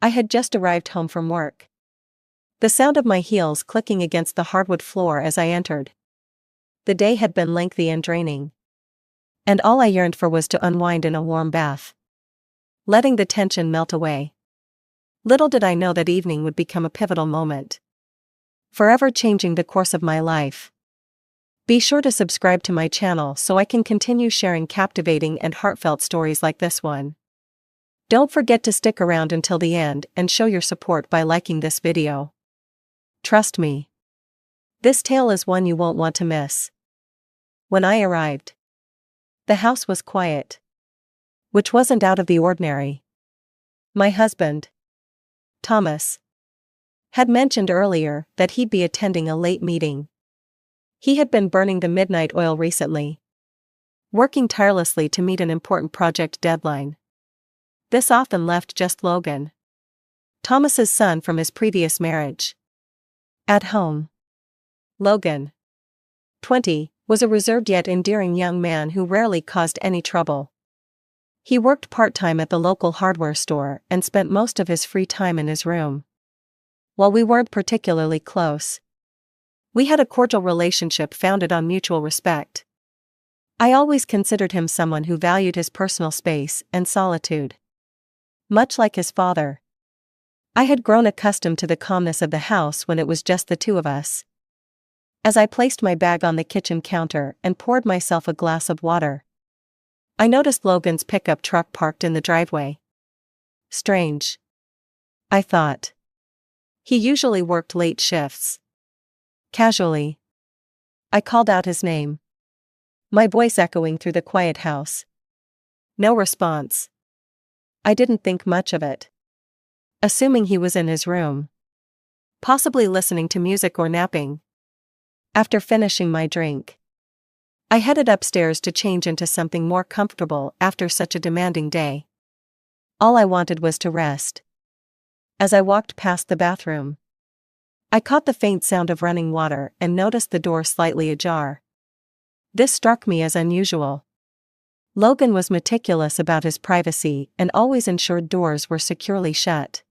I had just arrived home from work. The sound of my heels clicking against the hardwood floor as I entered. The day had been lengthy and draining. And all I yearned for was to unwind in a warm bath, letting the tension melt away. Little did I know that evening would become a pivotal moment, forever changing the course of my life. Be sure to subscribe to my channel so I can continue sharing captivating and heartfelt stories like this one. Don't forget to stick around until the end and show your support by liking this video. Trust me, this tale is one you won't want to miss. When I arrived, the house was quiet, which wasn't out of the ordinary. My husband, Thomas, had mentioned earlier that he'd be attending a late meeting. He had been burning the midnight oil recently, working tirelessly to meet an important project deadline. This often left just Logan, Thomas's son from his previous marriage, at home. Logan, 20, was a reserved yet endearing young man who rarely caused any trouble. He worked part-time at the local hardware store and spent most of his free time in his room. While we weren't particularly close, we had a cordial relationship founded on mutual respect. I always considered him someone who valued his personal space and solitude. Much like his father, I had grown accustomed to the calmness of the house when it was just the two of us. As I placed my bag on the kitchen counter and poured myself a glass of water, I noticed Logan's pickup truck parked in the driveway. Strange, I thought. He usually worked late shifts. Casually, I called out his name, my voice echoing through the quiet house. No response. I didn't think much of it, assuming he was in his room, possibly listening to music or napping. After finishing my drink, I headed upstairs to change into something more comfortable after such a demanding day. All I wanted was to rest. As I walked past the bathroom, I caught the faint sound of running water and noticed the door slightly ajar. This struck me as unusual. Logan was meticulous about his privacy and always ensured doors were securely shut,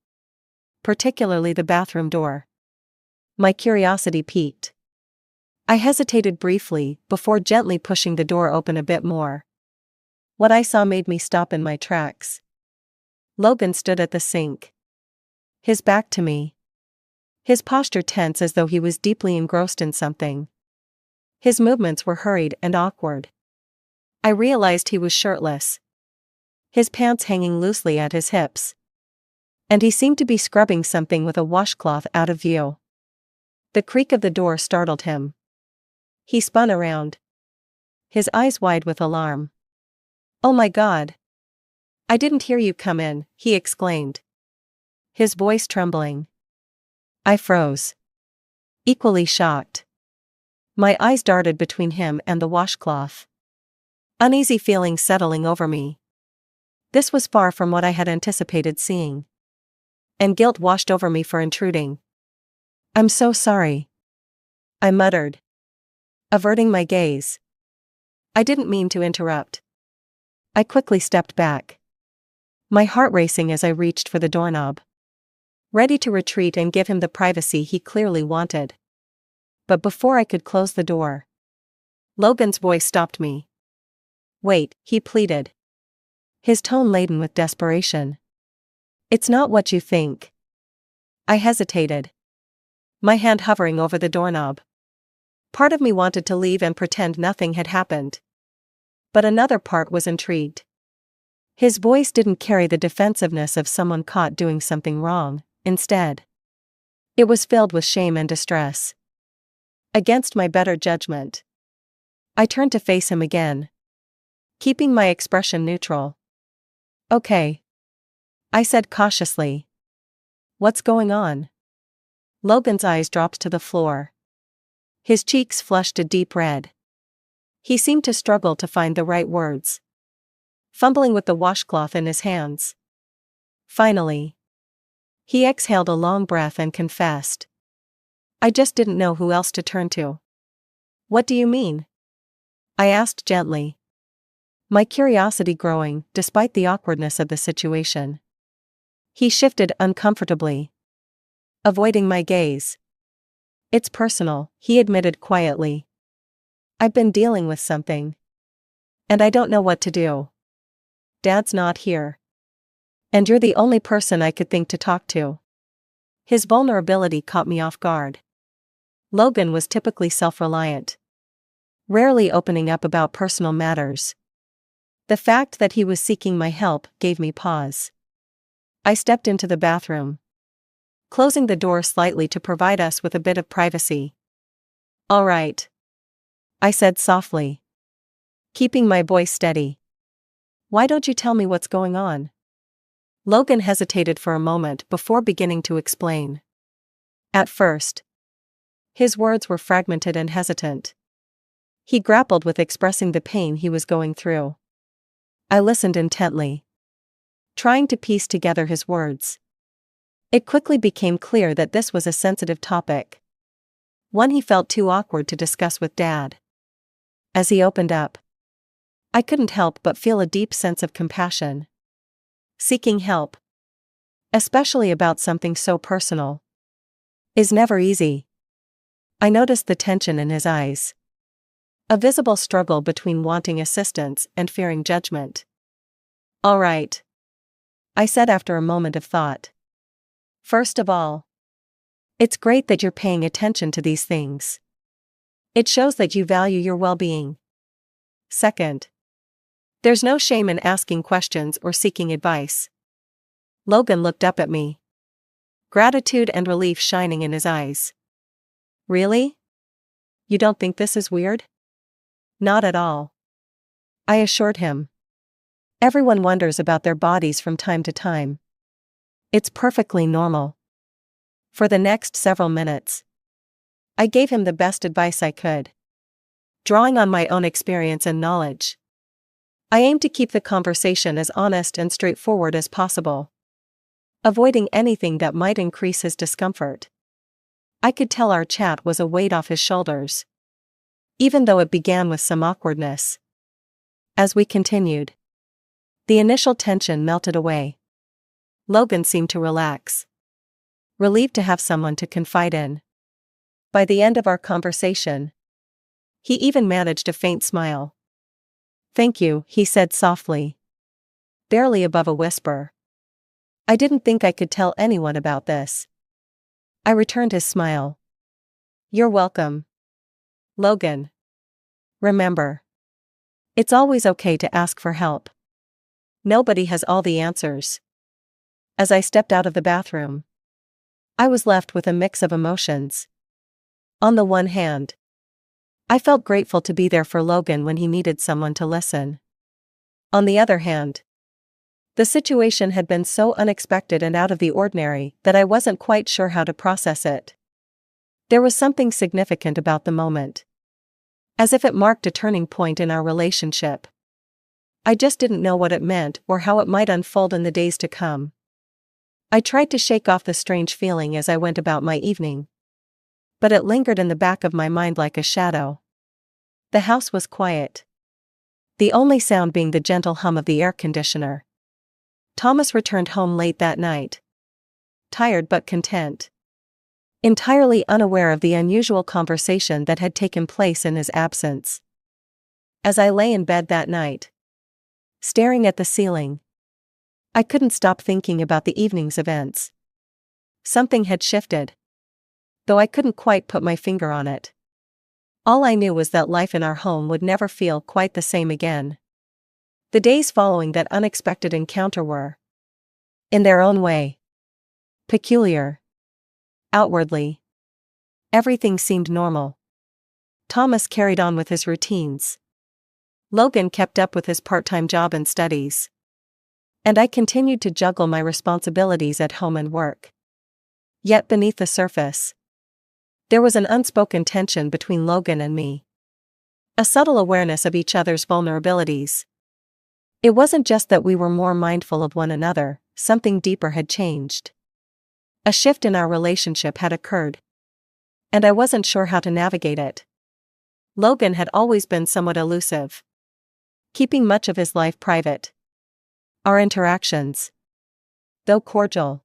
particularly the bathroom door. My curiosity piqued. I hesitated briefly before gently pushing the door open a bit more. What I saw made me stop in my tracks. Logan stood at the sink, his back to me, his posture tense as though he was deeply engrossed in something. His movements were hurried and awkward. I realized he was shirtless, his pants hanging loosely at his hips, and he seemed to be scrubbing something with a washcloth out of view. The creak of the door startled him. He spun around, his eyes wide with alarm. "Oh my God! I didn't hear you come in," he exclaimed, his voice trembling. I froze, equally shocked. My eyes darted between him and the washcloth, uneasy feelings settling over me. This was far from what I had anticipated seeing, and guilt washed over me for intruding. "I'm so sorry," I muttered, averting my gaze. I didn't mean to interrupt. I quickly stepped back, my heart racing as I reached for the doorknob, ready to retreat and give him the privacy he clearly wanted. But before I could close the door, Logan's voice stopped me. "Wait," he pleaded, his tone laden with desperation. "It's not what you think." I hesitated, my hand hovering over the doorknob. Part of me wanted to leave and pretend nothing had happened, but another part was intrigued. His voice didn't carry the defensiveness of someone caught doing something wrong. Instead, it was filled with shame and distress. Against my better judgment, I turned to face him again, keeping my expression neutral. "Okay," I said cautiously. "What's going on?" Logan's eyes dropped to the floor. His cheeks flushed a deep red. He seemed to struggle to find the right words, fumbling with the washcloth in his hands. Finally, he exhaled a long breath and confessed, "I just didn't know who else to turn to." "What do you mean?" I asked gently, my curiosity growing despite the awkwardness of the situation. He shifted uncomfortably, avoiding my gaze. It's personal, he admitted quietly. I've been dealing with something. And I don't know what to do. Dad's not here. And you're the only person I could think to talk to. His vulnerability caught me off guard. Logan was typically self-reliant, rarely opening up about personal matters. The fact that he was seeking my help gave me pause. I stepped into the bathroom, closing the door slightly to provide us with a bit of privacy. All right, I said softly, keeping my voice steady. Why don't you tell me what's going on? Logan hesitated for a moment before beginning to explain. At first, his words were fragmented and hesitant. He grappled with expressing the pain he was going through. I listened intently, trying to piece together his words. It quickly became clear that this was a sensitive topic, one he felt too awkward to discuss with Dad. As he opened up, I couldn't help but feel a deep sense of compassion. Seeking help, especially about something so personal, is never easy. I noticed the tension in his eyes, a visible struggle between wanting assistance and fearing judgment. All right, I said after a moment of thought. First of all, it's great that you're paying attention to these things. It shows that you value your well-being. Second, there's no shame in asking questions or seeking advice. Logan looked up at me, gratitude and relief shining in his eyes. Really? You don't think this is weird? Not at all, I assured him. Everyone wonders about their bodies from time to time. It's perfectly normal. For the next several minutes, I gave him the best advice I could, drawing on my own experience and knowledge. I aimed to keep the conversation as honest and straightforward as possible, avoiding anything that might increase his discomfort. I could tell our chat was a weight off his shoulders, even though it began with some awkwardness. As we continued, the initial tension melted away. Logan seemed to relax, relieved to have someone to confide in. By the end of our conversation, he even managed a faint smile. Thank you, he said softly, barely above a whisper. I didn't think I could tell anyone about this. I returned his smile. You're welcome, Logan. Remember, it's always okay to ask for help. Nobody has all the answers. As I stepped out of the bathroom, I was left with a mix of emotions. On the one hand, I felt grateful to be there for Logan when he needed someone to listen. On the other hand, the situation had been so unexpected and out of the ordinary that I wasn't quite sure how to process it. There was something significant about the moment, as if it marked a turning point in our relationship. I just didn't know what it meant or how it might unfold in the days to come. I tried to shake off the strange feeling as I went about my evening, but it lingered in the back of my mind like a shadow. The house was quiet, the only sound being the gentle hum of the air conditioner. Thomas returned home late that night, tired but content, entirely unaware of the unusual conversation that had taken place in his absence. As I lay in bed that night, staring at the ceiling, I couldn't stop thinking about the evening's events. Something had shifted, though I couldn't quite put my finger on it. All I knew was that life in our home would never feel quite the same again. The days following that unexpected encounter were, in their own way, peculiar. Outwardly, everything seemed normal. Thomas carried on with his routines. Logan kept up with his part-time job and studies. And I continued to juggle my responsibilities at home and work. Yet beneath the surface, there was an unspoken tension between Logan and me. A subtle awareness of each other's vulnerabilities. It wasn't just that we were more mindful of one another, something deeper had changed. A shift in our relationship had occurred, and I wasn't sure how to navigate it. Logan had always been somewhat elusive, keeping much of his life private. Our interactions, though cordial,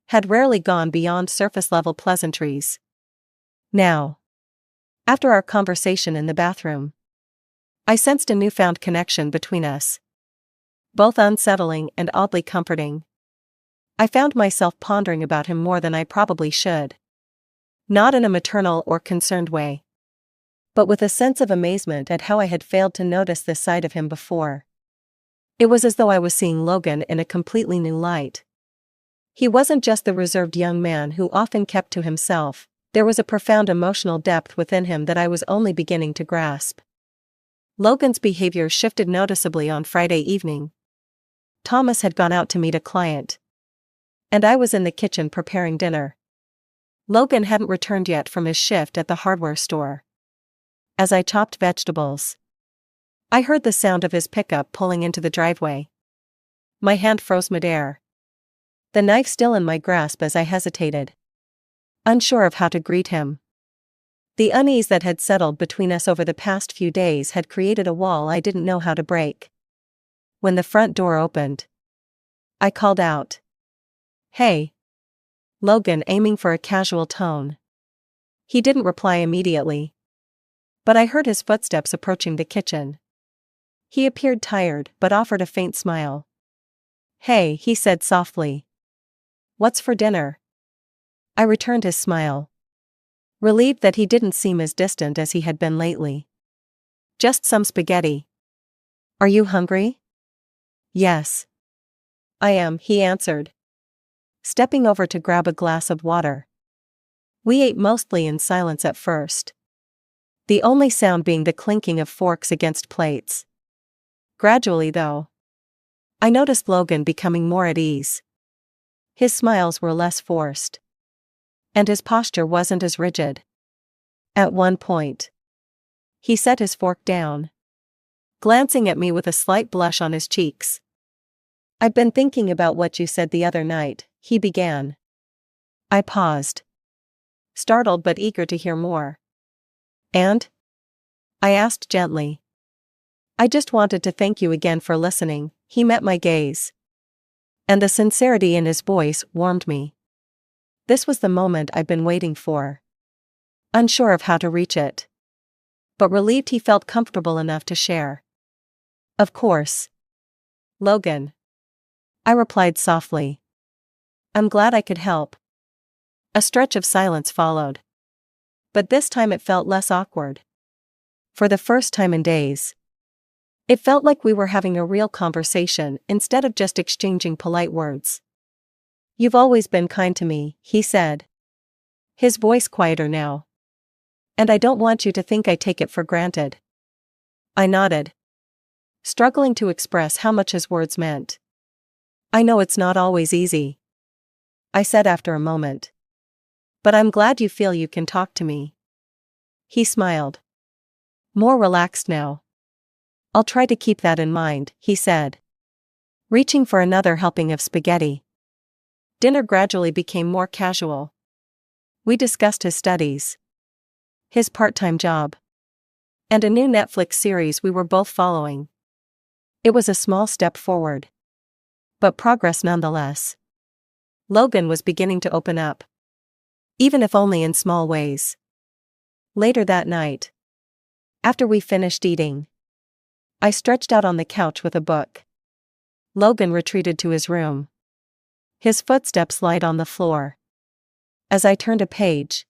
had rarely gone beyond surface-level pleasantries. Now, after our conversation in the bathroom, I sensed a newfound connection between us, both unsettling and oddly comforting. I found myself pondering about him more than I probably should. Not in a maternal or concerned way, but with a sense of amazement at how I had failed to notice this side of him before. It was as though I was seeing Logan in a completely new light. He wasn't just the reserved young man who often kept to himself, there was a profound emotional depth within him that I was only beginning to grasp. Logan's behavior shifted noticeably on Friday evening. Thomas had gone out to meet a client, and I was in the kitchen preparing dinner. Logan hadn't returned yet from his shift at the hardware store. As I chopped vegetables, I heard the sound of his pickup pulling into the driveway. My hand froze midair, the knife still in my grasp as I hesitated, unsure of how to greet him. The unease that had settled between us over the past few days had created a wall I didn't know how to break. When the front door opened, I called out, "Hey." Logan, aiming for a casual tone. He didn't reply immediately, but I heard his footsteps approaching the kitchen. He appeared tired but offered a faint smile. "Hey," he said softly. "What's for dinner?" I returned his smile, relieved that he didn't seem as distant as he had been lately. "Just some spaghetti." "Are you hungry?" "Yes, I am," he answered, stepping over to grab a glass of water. We ate mostly in silence at first, the only sound being the clinking of forks against plates. Gradually, though, I noticed Logan becoming more at ease. His smiles were less forced, and his posture wasn't as rigid. At one point, he set his fork down, glancing at me with a slight blush on his cheeks. "I've been thinking about what you said the other night," he began. I paused, startled but eager to hear more. "And?" I asked gently. "I just wanted to thank you again for listening." He met my gaze, and the sincerity in his voice warmed me. This was the moment I'd been waiting for. Unsure of how to reach it, but relieved he felt comfortable enough to share. "Of course, Logan," I replied softly. "I'm glad I could help." A stretch of silence followed, but this time it felt less awkward. For the first time in days, it felt like we were having a real conversation instead of just exchanging polite words. "You've always been kind to me," he said, his voice quieter now. "And I don't want you to think I take it for granted." I nodded, struggling to express how much his words meant. "I know it's not always easy," I said after a moment, "but I'm glad you feel you can talk to me." He smiled, more relaxed now. "I'll try to keep that in mind," he said, reaching for another helping of spaghetti. Dinner gradually became more casual. We discussed his studies, his part-time job, and a new Netflix series we were both following. It was a small step forward, but progress nonetheless. Logan was beginning to open up, even if only in small ways. Later that night, after we finished eating, I stretched out on the couch with a book. Logan retreated to his room, his footsteps light on the floor. As I turned a page,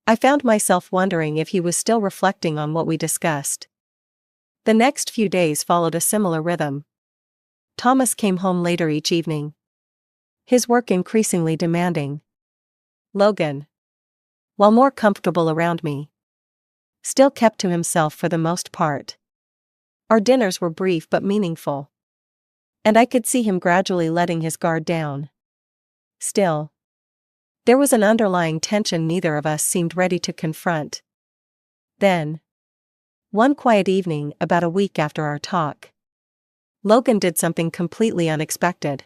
I found myself wondering if he was still reflecting on what we discussed. The next few days followed a similar rhythm. Thomas came home later each evening, his work increasingly demanding. Logan, while more comfortable around me, still kept to himself for the most part. Our dinners were brief but meaningful, and I could see him gradually letting his guard down. Still, there was an underlying tension neither of us seemed ready to confront. Then, one quiet evening about a week after our talk, Logan did something completely unexpected.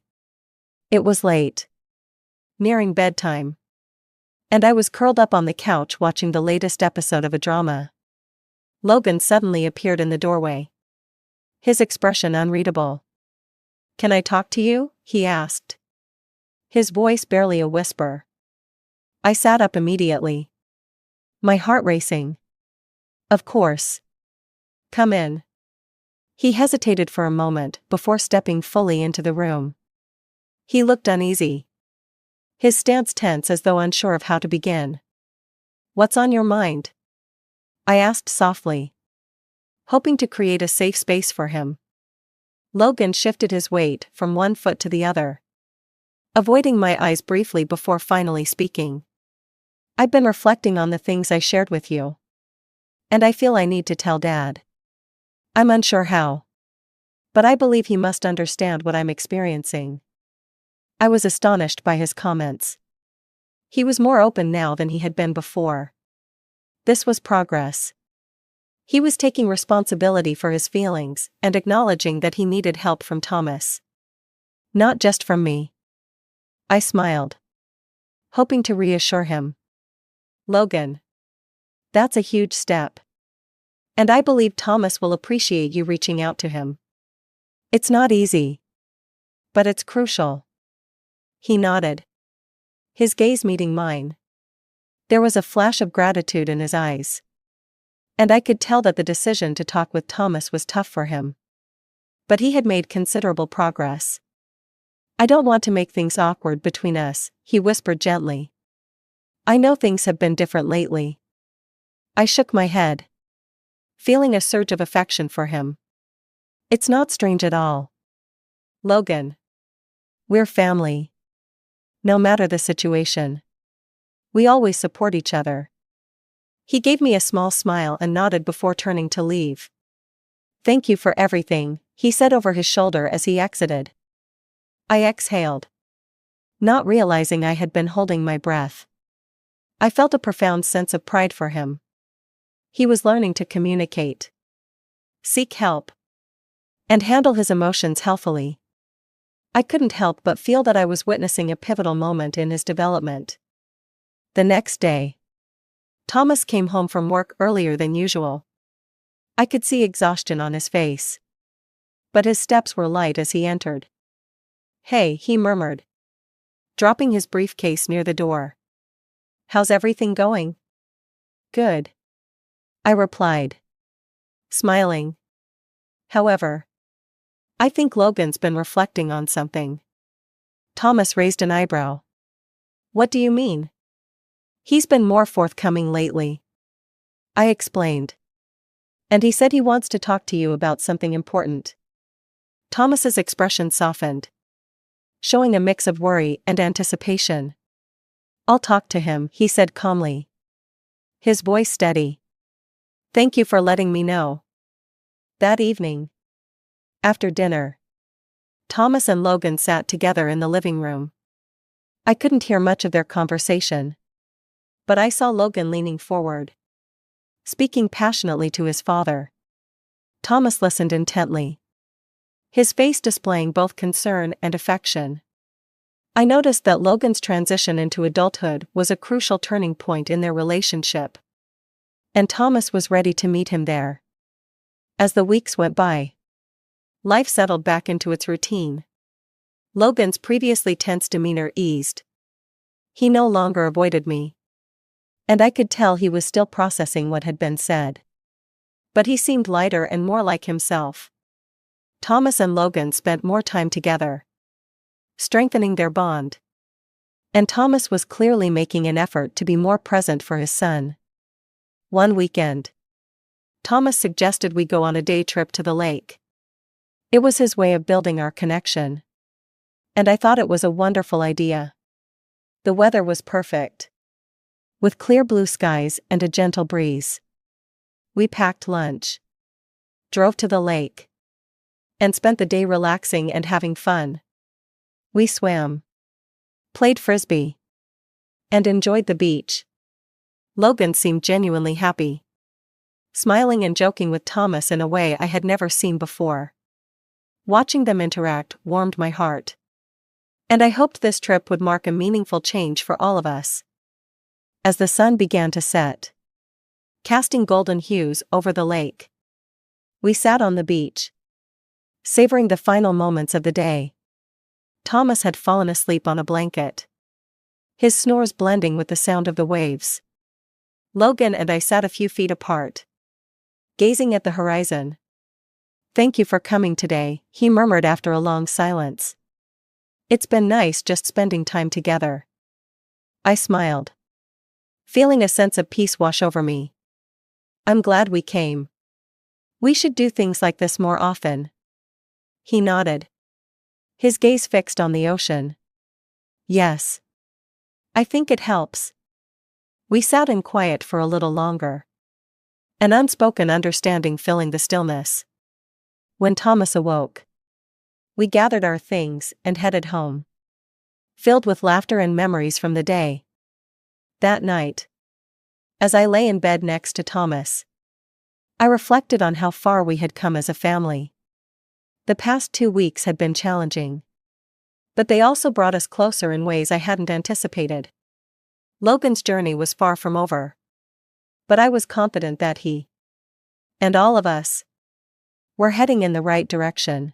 It was late, nearing bedtime, and I was curled up on the couch watching the latest episode of a drama. Logan suddenly appeared in the doorway, his expression unreadable. "Can I talk to you?" he asked. his voice barely a whisper. I sat up immediately, my heart racing. Of course. Come in. He hesitated for a moment before stepping fully into the room. He looked uneasy, his stance tense as though unsure of how to begin. What's on your mind? I asked softly, hoping to create a safe space for him. Logan shifted his weight from one foot to the other, avoiding my eyes briefly before finally speaking. I've been reflecting on the things I shared with you, and I feel I need to tell Dad. I'm unsure how, but I believe he must understand what I'm experiencing. I was astonished by his comments. He was more open now than he had been before. This was progress. He was taking responsibility for his feelings and acknowledging that he needed help from Thomas, not just from me. I smiled, hoping to reassure him. Logan, that's a huge step. And I believe Thomas will appreciate you reaching out to him. It's not easy, but it's crucial. He nodded, his gaze meeting mine. There was a flash of gratitude in his eyes, and I could tell that the decision to talk with Thomas was tough for him. But he had made considerable progress. I don't want to make things awkward between us, he whispered gently. I know things have been different lately. I shook my head, feeling a surge of affection for him. It's not strange at all. Logan, we're family. No matter the situation, we always support each other. He gave me a small smile and nodded before turning to leave. Thank you for everything, he said over his shoulder as he exited. I exhaled, not realizing I had been holding my breath. I felt a profound sense of pride for him. He was learning to communicate, seek help, and handle his emotions healthily. I couldn't help but feel that I was witnessing a pivotal moment in his development. The next day, Thomas came home from work earlier than usual. I could see exhaustion on his face, but his steps were light as he entered. Hey, he murmured, dropping his briefcase near the door. How's everything going? Good, I replied, smiling. However, I think Logan's been reflecting on something. Thomas raised an eyebrow. What do you mean? He's been more forthcoming lately, I explained. And he said he wants to talk to you about something important. Thomas's expression softened, showing a mix of worry and anticipation. I'll talk to him, he said calmly, his voice steady. Thank you for letting me know. That evening, after dinner, Thomas and Logan sat together in the living room. I couldn't hear much of their conversation, but I saw Logan leaning forward, speaking passionately to his father. Thomas listened intently, his face displaying both concern and affection. I noticed that Logan's transition into adulthood was a crucial turning point in their relationship, and Thomas was ready to meet him there. As the weeks went by, life settled back into its routine. Logan's previously tense demeanor eased. He no longer avoided me, and I could tell he was still processing what had been said. But he seemed lighter and more like himself. Thomas and Logan spent more time together, strengthening their bond. And Thomas was clearly making an effort to be more present for his son. One weekend, Thomas suggested we go on a day trip to the lake. It was his way of building our connection, and I thought it was a wonderful idea. The weather was perfect, with clear blue skies and a gentle breeze. We packed lunch, drove to the lake, and spent the day relaxing and having fun. We swam, played frisbee, and enjoyed the beach. Logan seemed genuinely happy, smiling and joking with Thomas in a way I had never seen before. Watching them interact warmed my heart, and I hoped this trip would mark a meaningful change for all of us. As the sun began to set, casting golden hues over the lake, we sat on the beach, savoring the final moments of the day. Thomas had fallen asleep on a blanket, his snores blending with the sound of the waves. Logan and I sat a few feet apart, gazing at the horizon. "Thank you for coming today," he murmured after a long silence. "It's been nice just spending time together." I smiled, feeling a sense of peace wash over me. "I'm glad we came. We should do things like this more often." He nodded, his gaze fixed on the ocean. "Yes. I think it helps." We sat in quiet for a little longer, an unspoken understanding filling the stillness. When Thomas awoke, we gathered our things and headed home, filled with laughter and memories from the day. That night, as I lay in bed next to Thomas, I reflected on how far we had come as a family. The past 2 weeks had been challenging, but they also brought us closer in ways I hadn't anticipated. Logan's journey was far from over, but I was confident that he, and all of us, were heading in the right direction.